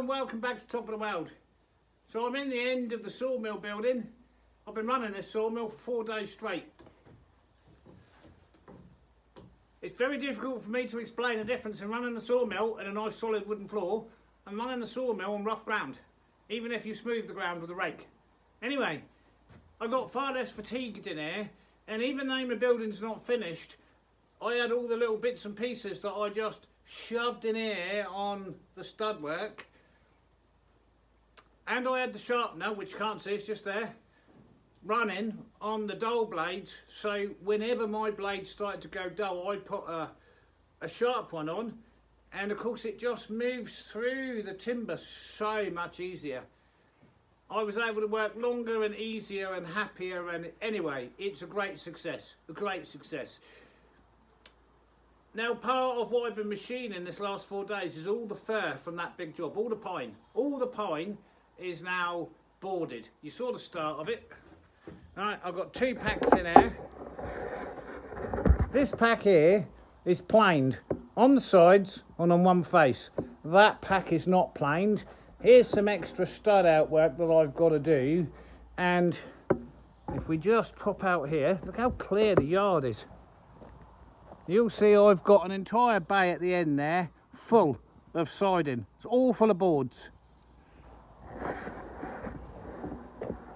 and welcome back to Top of the World. So I'm in the end of the sawmill building. I've been running this sawmill for 4 days straight. It's very difficult for me to explain the difference in running the sawmill in a nice solid wooden floor and running the sawmill on rough ground, even if you smooth the ground with a rake. Anyway, I got far less fatigued in here, and even though my building's not finished, I had all the little bits and pieces that I just shoved in here on the stud work, and I had the sharpener, which you can't see, it's just there, running on the dull blades, so whenever my blades started to go dull, I put a sharp one on, and of course it just moves through the timber so much easier. I was able to work longer and easier and happier, and anyway, it's a great success, a great success. Now, part of what I've been machining this last 4 days is all the fir from that big job, all the pine. All the pine is now boarded. You saw the start of it. Right, I've got 2 packs in here. This pack here is planed on the sides and on one face. That pack is not planed. Here's some extra stud out work that I've got to do. And if we just pop out here, look how clear the yard is. You'll see I've got an entire bay at the end there full of siding. It's all full of boards.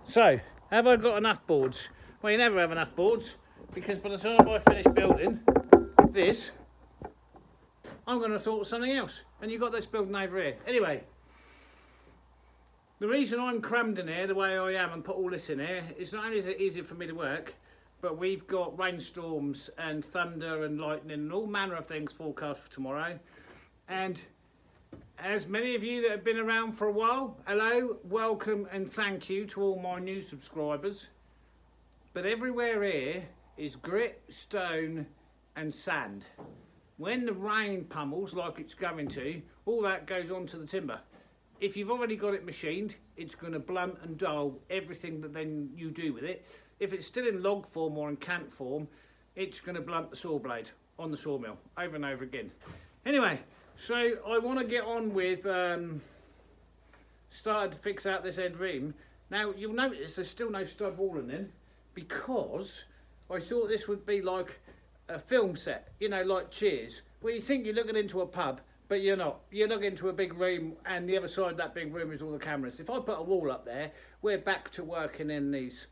So, have I got enough boards? Well, you never have enough boards, because by the time I finish building this, I'm going to have thought of something else. And you've got this building over here. Anyway, the reason I'm crammed in here the way I am and put all this in here is not only is it easier for me to work, but we've got rainstorms and thunder and lightning and all manner of things forecast for tomorrow. And as many of you that have been around for a while, hello, welcome and thank you to all my new subscribers. But everywhere here is grit, stone and sand. When the rain pummels like it's going to, all that goes onto the timber. If you've already got it machined, it's going to blunt and dull everything that then you do with it. If it's still in log form or in cant form, it's going to blunt the saw blade on the sawmill over and over again. Anyway, so I want to get on with starting to fix out this end rim. Now you'll notice there's still no stud walling in, because I thought this would be like a film set, you know, like Cheers, where you think you're looking into a pub, but you're not. You look into a big room, and the other side of that big room is all the cameras. If I put a wall up there, we're back to working in these.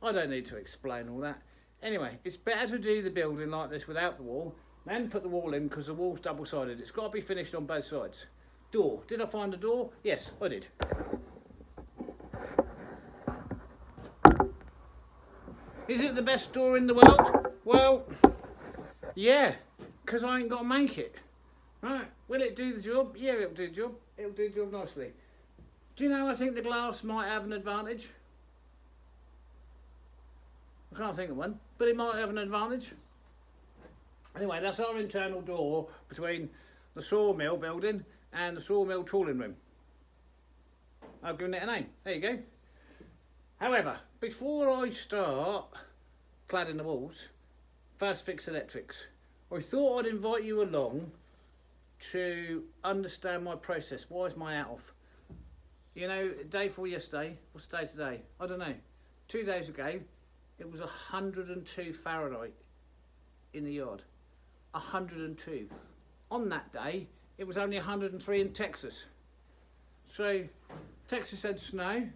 I don't need to explain all that. Anyway, it's better to do the building like this without the wall than put the wall in, because the wall's double-sided. It's got to be finished on both sides. Door. Did I find a door? Yes, I did. Is it the best door in the world? Well, yeah, because I ain't got to make it. Right, will it do the job? Yeah, it'll do the job. It'll do the job nicely. Do you know, I think the glass might have an advantage. I can't think of one, but it might have an advantage. Anyway, that's our internal door between the sawmill building and the sawmill tooling room. I've given it a name. There you go. However, before I start cladding the walls, first fix electrics. I thought I'd invite you along to understand my process. Why is my hat off? You know, day before yesterday, what's the day today? I don't know. 2 days ago, it was 102 Fahrenheit in the yard. 102. On that day, it was only 103 in Texas. So, Texas had snow,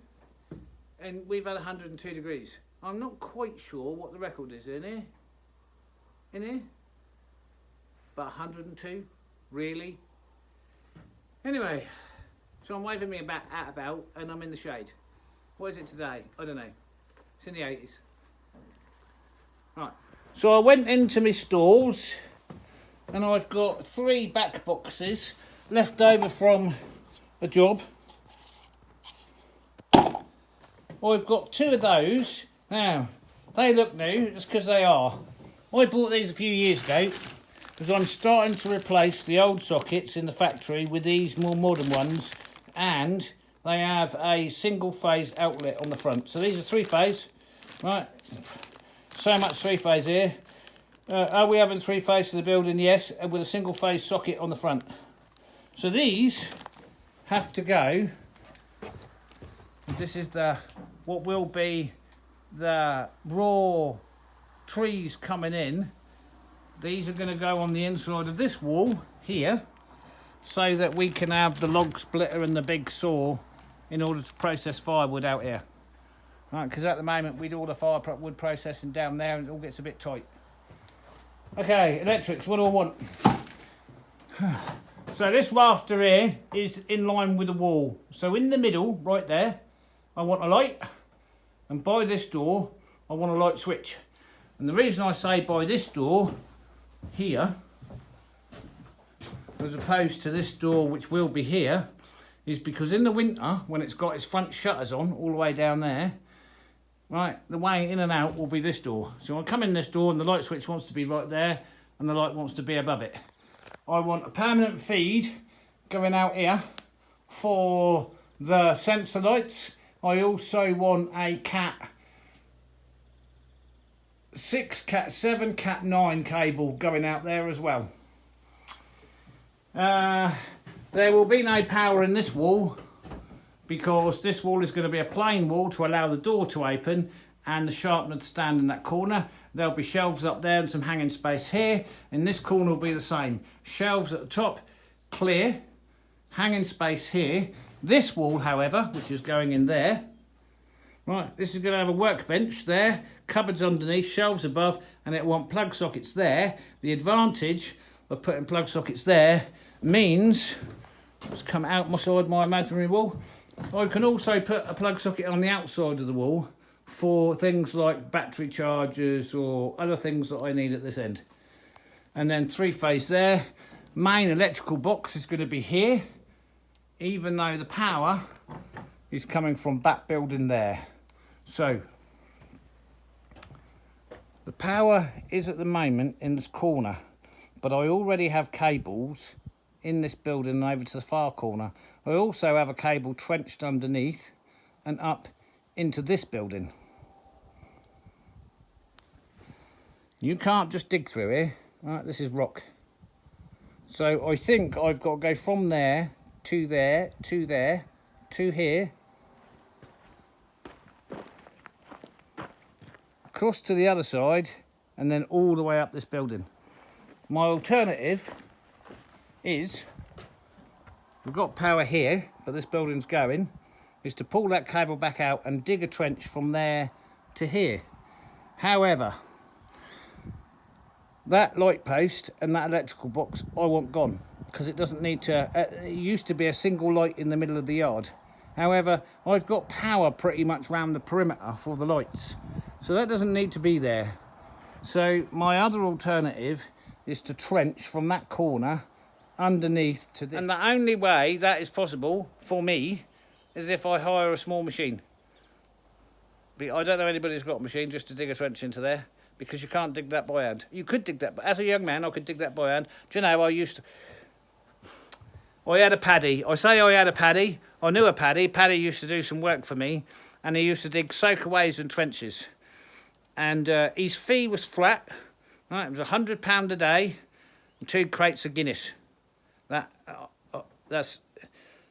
and we've had 102 degrees. I'm not quite sure what the record is in here. In here? But 102? Really? Anyway, so I'm waving me at about, and I'm in the shade. What is it today? I don't know. It's in the 80s. Right, so I went into my stalls, and I've got 3 back boxes left over from a job. I've got 2 of those. Now, they look new, just because they are. I bought these a few years ago, because I'm starting to replace the old sockets in the factory with these more modern ones, and they have a single phase outlet on the front. So these are 3-phase, right? So much 3-phase here. Are we having 3-phase to the building? Yes, with a single phase socket on the front. So these have to go. This is what will be the raw trees coming in. These are going to go on the inside of this wall here, so that we can have the log splitter and the big saw in order to process firewood out here. Right, because at the moment we do all the firewood processing down there and it all gets a bit tight. Okay, electrics, what do I want? So this rafter here is in line with the wall. So in the middle, right there, I want a light. And by this door, I want a light switch. And the reason I say by this door here, as opposed to this door which will be here, is because in the winter, when it's got its front shutters on all the way down there, right, the way in and out will be this door. So I come in this door and the light switch wants to be right there and the light wants to be above it. I want a permanent feed going out here for the sensor lights. I also want a Cat 6, Cat 7, Cat 9 cable going out there as well. There will be no power in this wall because this wall is going to be a plain wall to allow the door to open and the sharpener to stand in that corner. There'll be shelves up there and some hanging space here. In this corner will be the same. Shelves at the top, clear, hanging space here. This wall, however, which is going in there, right, this is going to have a workbench there, cupboards underneath, shelves above, and it will want plug sockets there. The advantage of putting plug sockets there means, let's come out my side my imaginary wall, I can also put a plug socket on the outside of the wall for things like battery chargers or other things that I need at this end. And then 3-phase there. Main electrical box is going to be here, even though the power is coming from that building there. So the power is at the moment in this corner, but I already have cables in this building and over to the far corner. I also have a cable trenched underneath and up into this building. You can't just dig through here. Right, this is rock. So I think I've got to go from there, to there, to there, to here, across to the other side, and then all the way up this building. My alternative is, we've got power here, but this building's going, is to pull that cable back out and dig a trench from there to here. However, that light post and that electrical box I want gone, because it doesn't need to, it used to be a single light in the middle of the yard. However, I've got power pretty much around the perimeter for the lights, so that doesn't need to be there. So my other alternative is to trench from that corner underneath to this. And the only way that is possible for me is if I hire a small machine. But I don't know anybody who's got a machine just to dig a trench into there, because you can't dig that by hand. You could dig that, but as a young man, I could dig that by hand. Do you know, I had a paddy. I say I had a paddy. I knew a paddy. Paddy used to do some work for me, and he used to dig soakaways and trenches. And his fee was flat. Right, it was £100 a day and 2 crates of Guinness. That's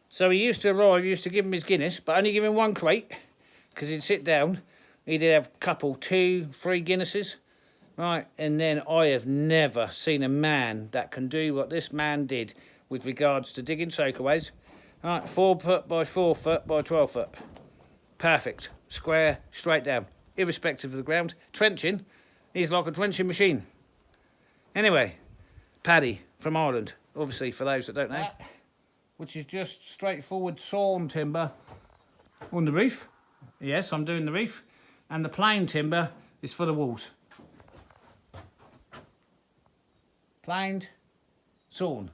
so he used to arrive. He used to give him his Guinness, but only give him 1 crate, because he'd sit down. He'd have a couple, 2, 3 Guinnesses, right? And then I have never seen a man that can do what this man did with regards to digging soakaways. Right, 4 foot by 4 foot by 12 foot. Perfect. Square, straight down, irrespective of the ground. Trenching, he's like a trenching machine. Anyway, Paddy from Ireland, obviously, for those that don't know. Which is just straightforward sawn timber on the roof. Yes, I'm doing the roof. And the plain timber is for the walls. Planed, sawn.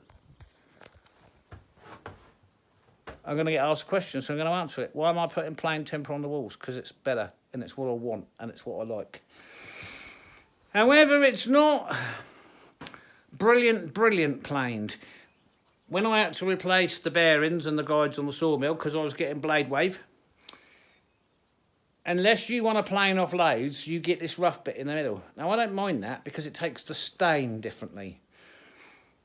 I'm going to get asked questions, so I'm going to answer it. Why am I putting plain timber on the walls? Because it's better, and it's what I want, and it's what I like. However, it's not brilliant planed. When I had to replace the bearings and the guides on the sawmill, because I was getting blade wave, unless you want to plane off loads, you get this rough bit in the middle. Now, I don't mind that because it takes the stain differently.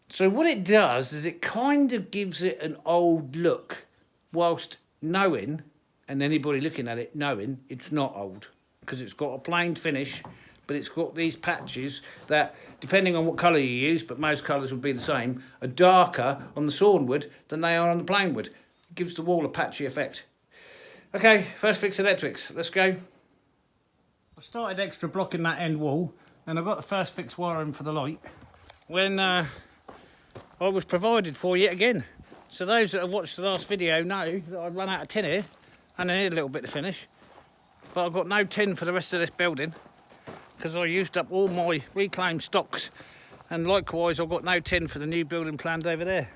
So what it does is it kind of gives it an old look whilst knowing, and anybody looking at it knowing, it's not old, because it's got a plain finish, but it's got these patches that, depending on what colour you use, but most colours would be the same, are darker on the sawn wood than they are on the plain wood. It gives the wall a patchy effect. Okay, first fix electrics, let's go. I started extra blocking that end wall, and I got the first fix wiring for the light when I was provided for yet again. So those that have watched the last video know that I've run out of tin here, and I need a little bit to finish. But I've got no tin for the rest of this building, because I used up all my reclaimed stocks, and likewise I've got no tin for the new building planned over there.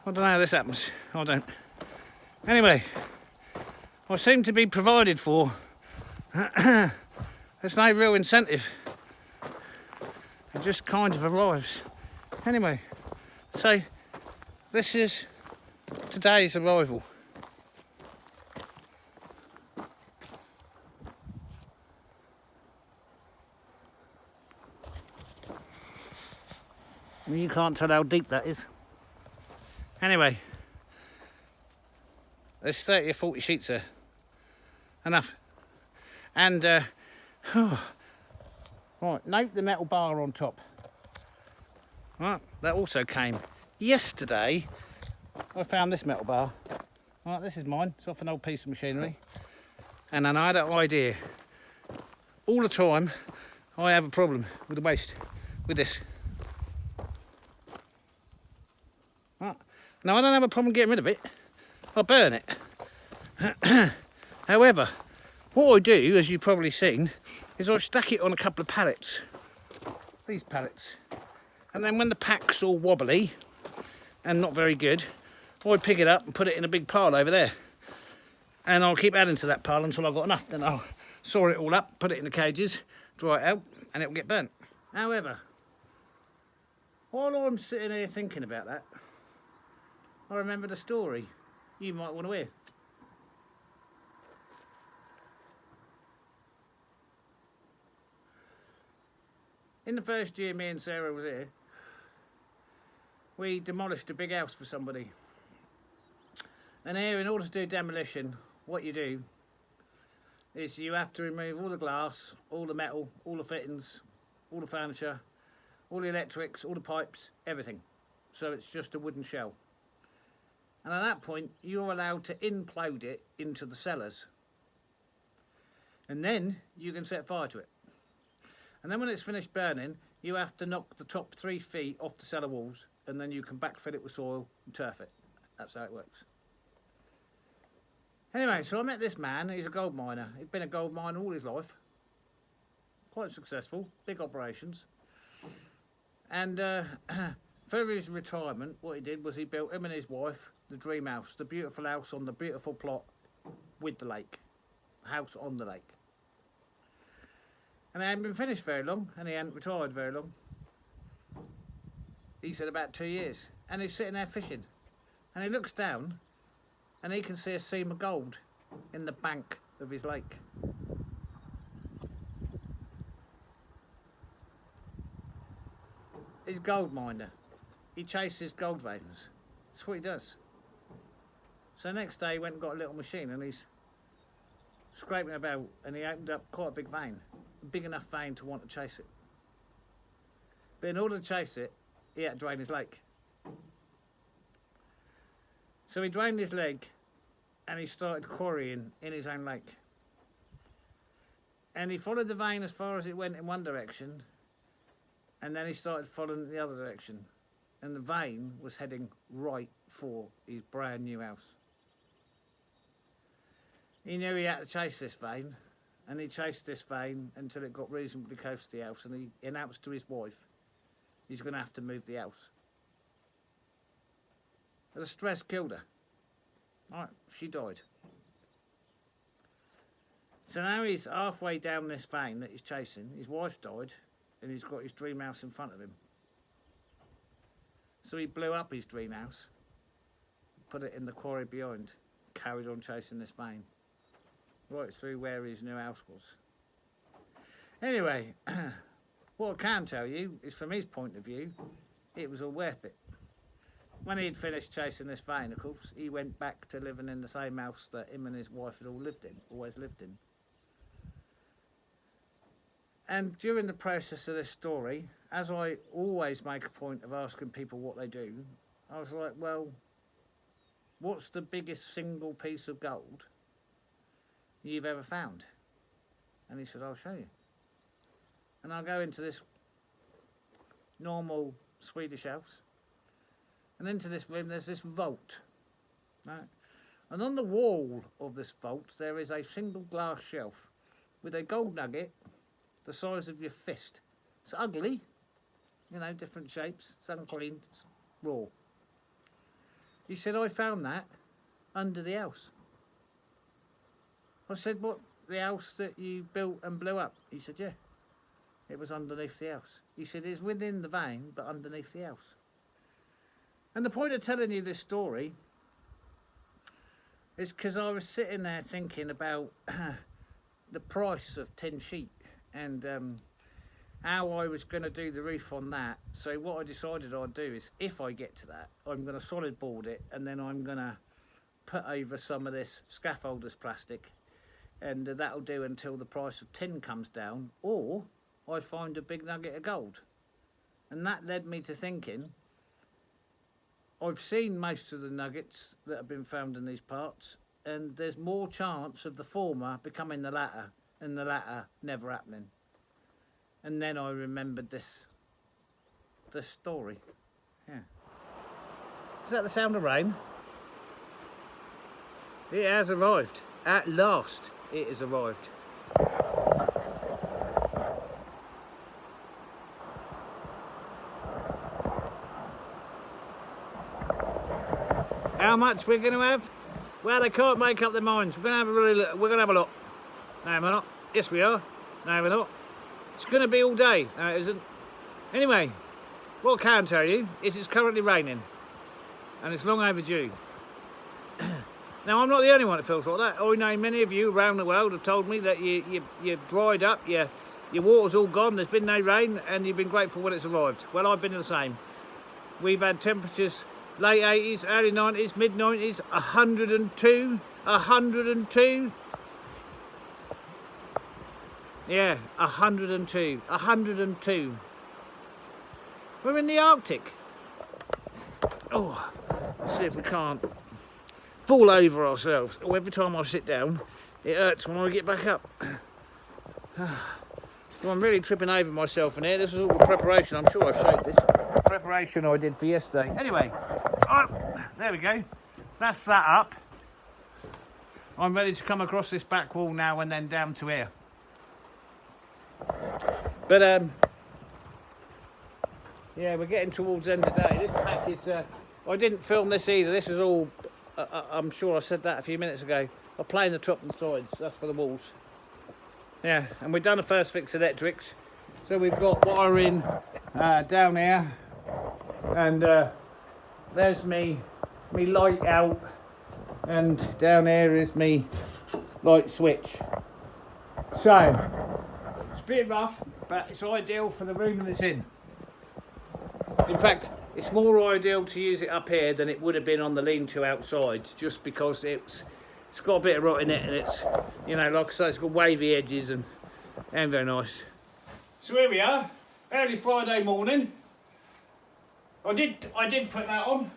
I don't know how this happens, I don't. Anyway, I seem to be provided for. There's no real incentive. It just kind of arrives. Anyway, so this is today's arrival. You can't tell how deep that is. Anyway, there's 30 or 40 sheets there. Enough. And, right, note the metal bar on top. Right, that also came yesterday. I found this metal bar. Right, this is mine. It's off an old piece of machinery. And then I had an idea. All the time, I have a problem with the waste, with this. Right. Now, I don't have a problem getting rid of it. I'll burn it. However, what I do, as you've probably seen, is I stack it on a couple of pallets. These pallets. And then when the pack's all wobbly and not very good, I pick it up and put it in a big pile over there. And I'll keep adding to that pile until I've got enough. Then I'll saw it all up, put it in the cages, dry it out, and it will get burnt. However, while I'm sitting here thinking about that, I remembered a story you might want to hear. In the first year me and Sarah was here, we demolished a big house for somebody. And here, in order to do demolition, what you do is you have to remove all the glass, all the metal, all the fittings, all the furniture, all the electrics, all the pipes, everything. So it's just a wooden shell. And at that point, you're allowed to implode it into the cellars. And then you can set fire to it. And then when it's finished burning, you have to knock the top 3 feet off the cellar walls, and then you can backfill it with soil and turf it. That's how it works. Anyway, so I met this man. He's a gold miner. He'd been a gold miner all his life. Quite successful, big operations. And for his retirement, what he did was he built him and his wife the dream house, the beautiful house on the beautiful plot with the lake. House on the lake. And they hadn't been finished very long, and he hadn't retired very long. He said about 2 years. And he's sitting there fishing. And he looks down, and he can see a seam of gold in the bank of his lake. He's a gold miner. He chases gold veins. That's what he does. So next day he went and got a little machine, and he's scraping about, and he opened up quite a big vein. A big enough vein to want to chase it. But in order to chase it, he had to drain his lake. So he drained his lake, and he started quarrying in his own lake. And he followed the vein as far as it went in one direction, and then he started following it the other direction. And the vein was heading right for his brand new house. He knew he had to chase this vein, and he chased this vein until it got reasonably close to the house, and he announced to his wife he's going to have to move the house. The stress killed her. Right, she died. So now he's halfway down this vein that he's chasing. His wife died, and he's got his dream house in front of him. So he blew up his dream house, put it in the quarry behind, carried on chasing this vein, right through where his new house was. Anyway, what I can tell you is from his point of view, it was all worth it. when he'd finished chasing this vein, of course, he went back to living in the same house that him and his wife had always lived in. And during the process of this story, as I always make a point of asking people what they do, I was like, well, what's the biggest single piece of gold you've ever found? And he said, I'll show you. And I'll go into this normal Swedish house, and into this room there's this vault, right? And on the wall of this vault there is a single glass shelf with a gold nugget the size of your fist. It's ugly, you know, different shapes, it's unclean, it's raw. He said, I found that under the house. I said, what, the house that you built and blew up? He said, yeah, it was underneath the house. He said, it's within the vein, but underneath the house. And the point of telling you this story is because I was sitting there thinking about the price of tin sheet and how I was going to do the roof on that. So what I decided I'd do is, if I get to that, I'm going to solid board it, and then I'm going to put over some of this scaffolders plastic, and that'll do until the price of tin comes down, or I find a big nugget of gold. And that led me to thinking, I've seen most of the nuggets that have been found in these parts, and there's more chance of the former becoming the latter, and the latter never happening. And then I remembered this story. Yeah. Is that the sound of rain? It has arrived. At last, it has arrived. How much we're going to have? Well, they can't make up their minds. We're going to have a lot. No, we're not. Yes, we are. No, we're not. It's going to be all day. No, it isn't. Anyway, what I can tell you is it's currently raining, and it's long overdue. Now, I'm not the only one that feels like that. I know many of you around the world have told me that you're dried up, your water's all gone, there's been no rain, and you've been grateful when it's arrived. Well, I've been the same. We've had temperatures late 80s, early 90s, mid 90s, 102, 102. Yeah, 102, 102. We're in the Arctic. Oh, let's see if we can't fall over ourselves. Oh, every time I sit down, it hurts when I get back up. Well, I'm really tripping over myself in here. This is all the preparation. I'm sure I've showed this. Preparation I did for yesterday. Anyway, oh, there we go. That's that up. I'm ready to come across this back wall now and then down to here. But yeah, we're getting towards the end of the day. This pack is I didn't film this either. This is all I'm sure I said that a few minutes ago. I'm playing the top and sides. That's for the walls. Yeah, and we've done the first fix electrics. So we've got wiring down here, and there's me light out, and down here is me light switch. So it's a bit rough, but it's ideal for the room that it's in. In fact, it's more ideal to use it up here than it would have been on the lean-to outside, just because it's got a bit of rot in it, and it's, you know, like I say, it's got wavy edges and very nice. So here we are, early Friday morning. I did put that on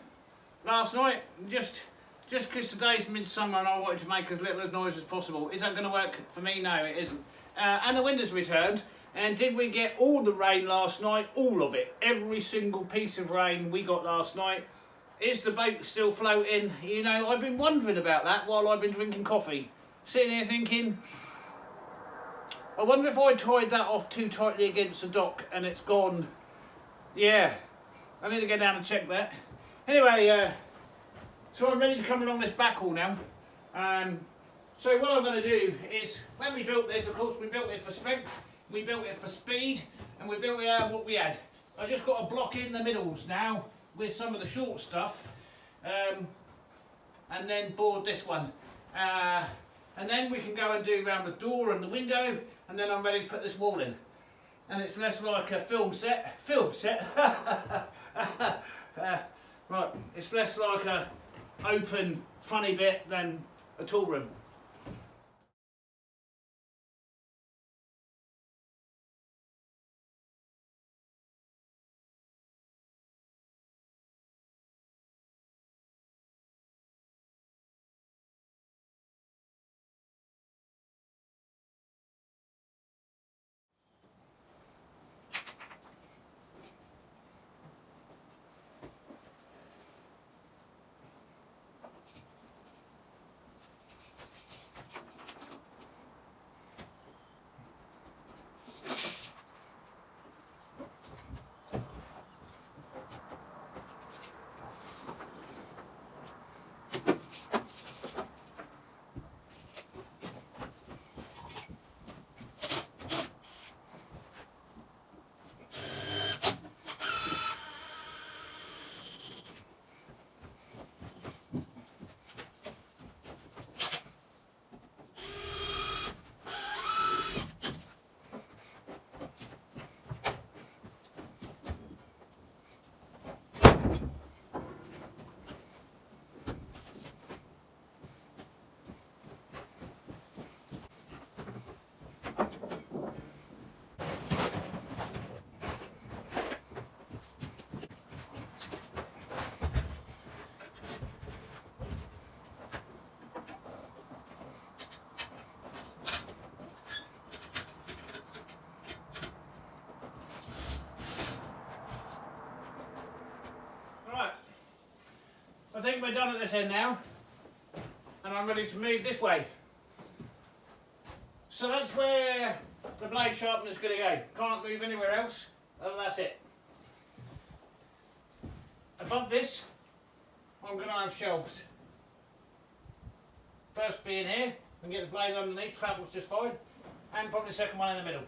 last night, just because today's midsummer and I wanted to make as little noise as possible. Is that going to work for me? No, it isn't. And the wind has returned. And did we get all the rain last night? All of it. Every single piece of rain we got last night. Is the boat still floating? You know, I've been wondering about that while I've been drinking coffee. Sitting here thinking, I wonder if I tied that off too tightly against the dock and it's gone. Yeah, I need to go down and check that. Anyway, so I'm ready to come along this back hall now. So what I'm going to do is, when we built this, of course, we built it for strength. We built it for speed, and we built it out of what we had. I just got to block in the middles now with some of the short stuff, and then board this one. And then we can go and do around the door and the window, and then I'm ready to put this wall in. And it's less like a film set. Well, Right, it's less like a open, funny bit than a tool room. I think we're done at this end now, and I'm ready to move this way. So that's where the blade sharpener's going to go. Can't move anywhere else, and that's it. Above this, I'm going to have shelves. First being here, and get the blade underneath, travels just fine, and probably the second one in the middle.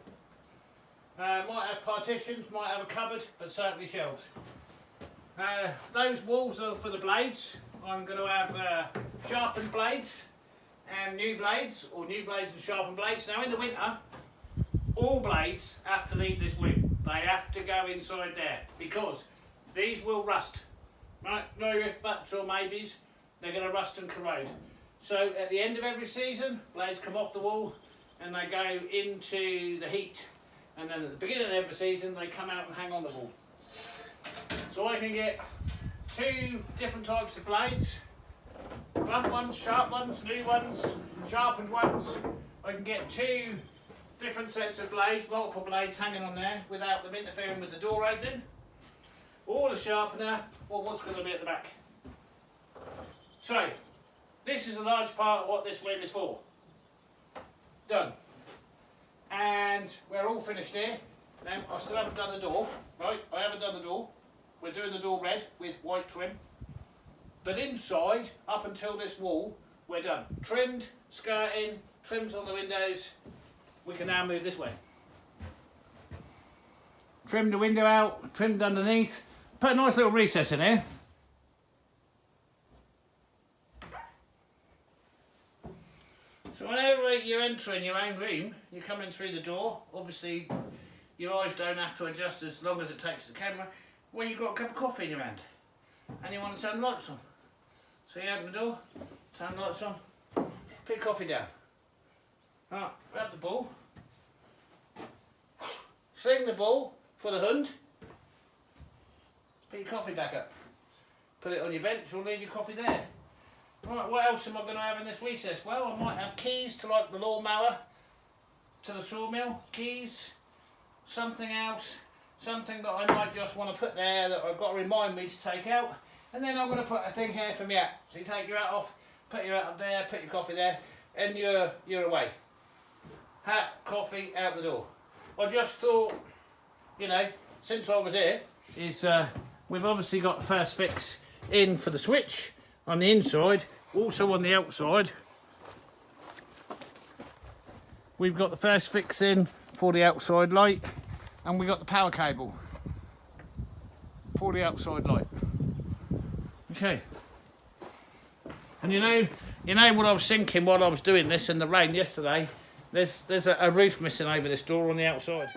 Might have partitions, might have a cupboard, but certainly shelves. Those walls are for the blades. I'm going to have sharpened blades and new blades, or new blades and sharpened blades. Now in the winter, all blades have to leave this room. They have to go inside there because these will rust. Right? No ifs, buts or maybes, they're going to rust and corrode. So at the end of every season, blades come off the wall and they go into the heat. And then at the beginning of every season, they come out and hang on the wall. So I can get two different types of blades, blunt ones, sharp ones, new ones, sharpened ones. I can get two different sets of blades, multiple blades hanging on there without them interfering with the door opening, or the sharpener, or what's going to be at the back. So, this is a large part of what this room is for. Done. And we're all finished here. Now, I still haven't done the door, right? I haven't done the door. We're doing the door red with white trim. But inside, up until this wall, we're done. Trimmed, skirting, trims on the windows. We can now move this way. Trimmed the window out, trimmed underneath. Put a nice little recess in here. So whenever you're entering your own room, you're coming through the door. Obviously, your eyes don't have to adjust as long as it takes the camera. Well, you've got a cup of coffee in your hand and you want to turn the lights on. So you open the door, turn the lights on, put your coffee down. Right, grab the ball, sling the ball for the hund, put your coffee back up, put it on your bench or leave your coffee there. Right, what else am I going to have in this recess? Well, I might have keys to like the lawnmower, to the sawmill, keys, something else. Something that I might just want to put there that I've got to remind me to take out. And then I'm going to put a thing here for me hat. So you take your hat off, put your hat up there, put your coffee there, and you're away. Hat, coffee, out the door. I just thought, you know, since I was here, we've obviously got the first fix in for the switch on the inside, also on the outside. We've got the first fix in for the outside light. And we got the power cable for the outside light. Okay. And you know what I was thinking while I was doing this in the rain yesterday? There's a roof missing over this door on the outside.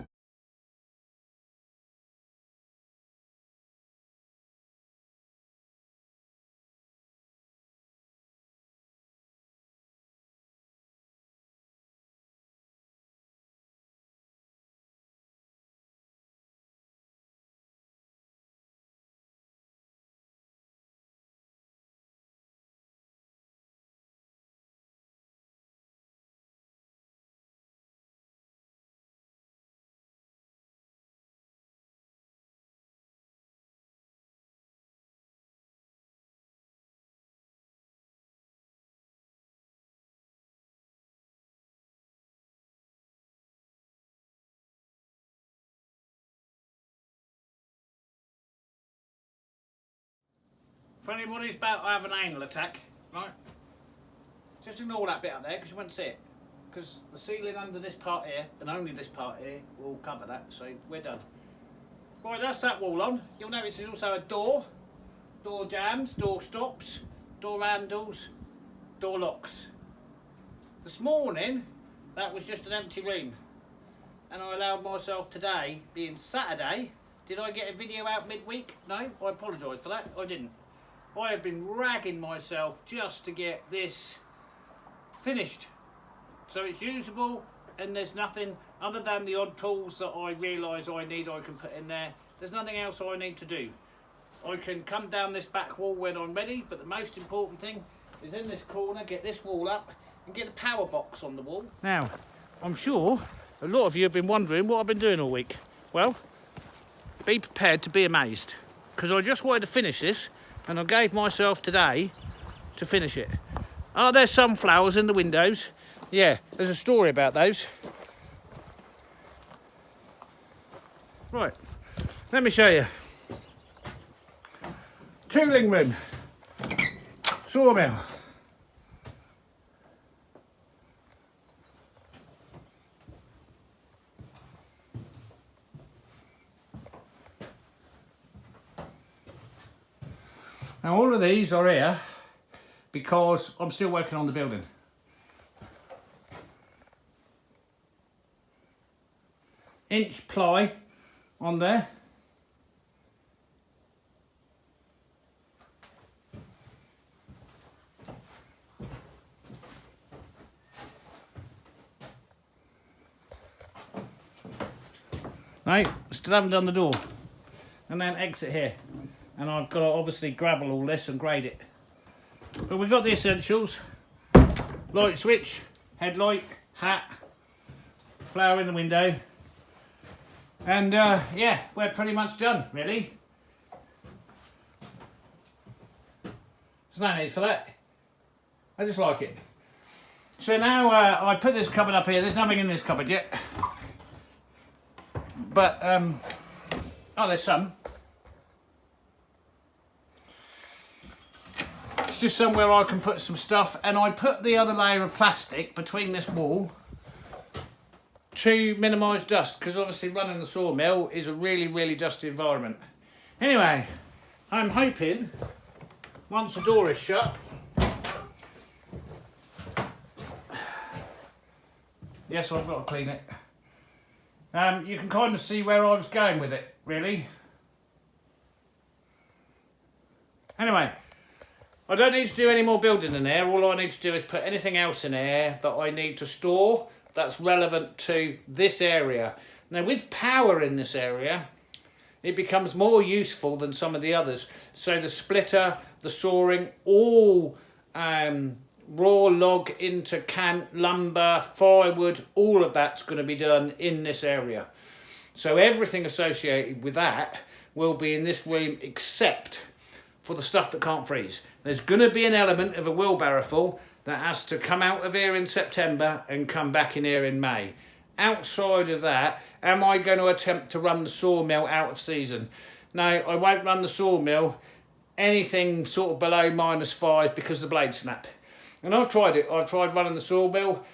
For anybody who's about to have an anal attack, right? Just ignore that bit up there because you won't see it. Because the ceiling under this part here, and only this part here, will cover that, so we're done. Right, that's that wall on. You'll notice there's also a door. Door jams, door stops, door handles, door locks. This morning, that was just an empty room. And I allowed myself today, being Saturday, did I get a video out midweek? No, I apologise for that, I didn't. I have been ragging myself just to get this finished. So it's usable and there's nothing other than the odd tools that I realise I need I can put in there. There's nothing else I need to do. I can come down this back wall when I'm ready, but the most important thing is in this corner, get this wall up and get a power box on the wall. Now, I'm sure a lot of you have been wondering what I've been doing all week. Well, be prepared to be amazed, because I just wanted to finish this and I gave myself today to finish it. Are there sunflowers in the windows? Yeah, there's a story about those. Right, let me show you. Tooling room, sawmill. Now all of these are here because I'm still working on the building. Inch ply on there. No, still haven't done the door. And then exit here. And I've got to obviously gravel all this and grade it. But we've got the essentials. Light switch, headlight, hat, flower in the window. And yeah, we're pretty much done, really. There's no need for that. I just like it. So now I put this cupboard up here. There's nothing in this cupboard yet. But, oh, there's some. It's just somewhere I can put some stuff. And I put the other layer of plastic between this wall to minimise dust, because obviously running the sawmill is a really, really dusty environment. Anyway, I'm hoping once the door is shut, yes, I've got to clean it. You can kind of see where I was going with it, really. Anyway, I don't need to do any more building in there. All I need to do is put anything else in there that I need to store that's relevant to this area. Now, with power in this area, it becomes more useful than some of the others. So the splitter, the sawing, all raw log into camp, lumber, firewood, all of that's going to be done in this area. So everything associated with that will be in this room except for the stuff that can't freeze. There's going to be an element of a wheelbarrow full that has to come out of here in September and come back in here in May. Outside of that, am I going to attempt to run the sawmill out of season? No, I won't run the sawmill anything sort of below -5 because the blades snap. And I've tried it. I've tried running the sawmill,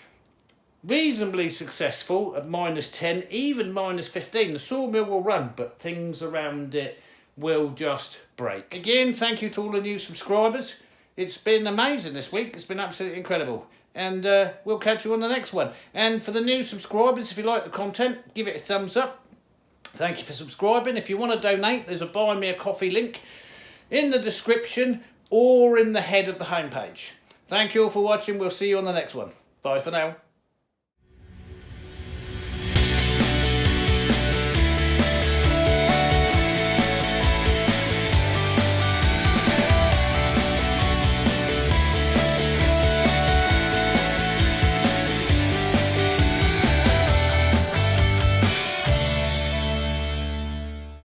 reasonably successful at -10, even -15. The sawmill will run, but things around it will just break. Again, thank you to all the new subscribers. It's been amazing this week. It's been absolutely incredible. And we'll catch you on the next one. And for the new subscribers, if you like the content, give it a thumbs up. Thank you for subscribing. If you want to donate, there's a Buy Me a Coffee link in the description or in the head of the homepage. Thank you all for watching. We'll see you on the next one. Bye for now.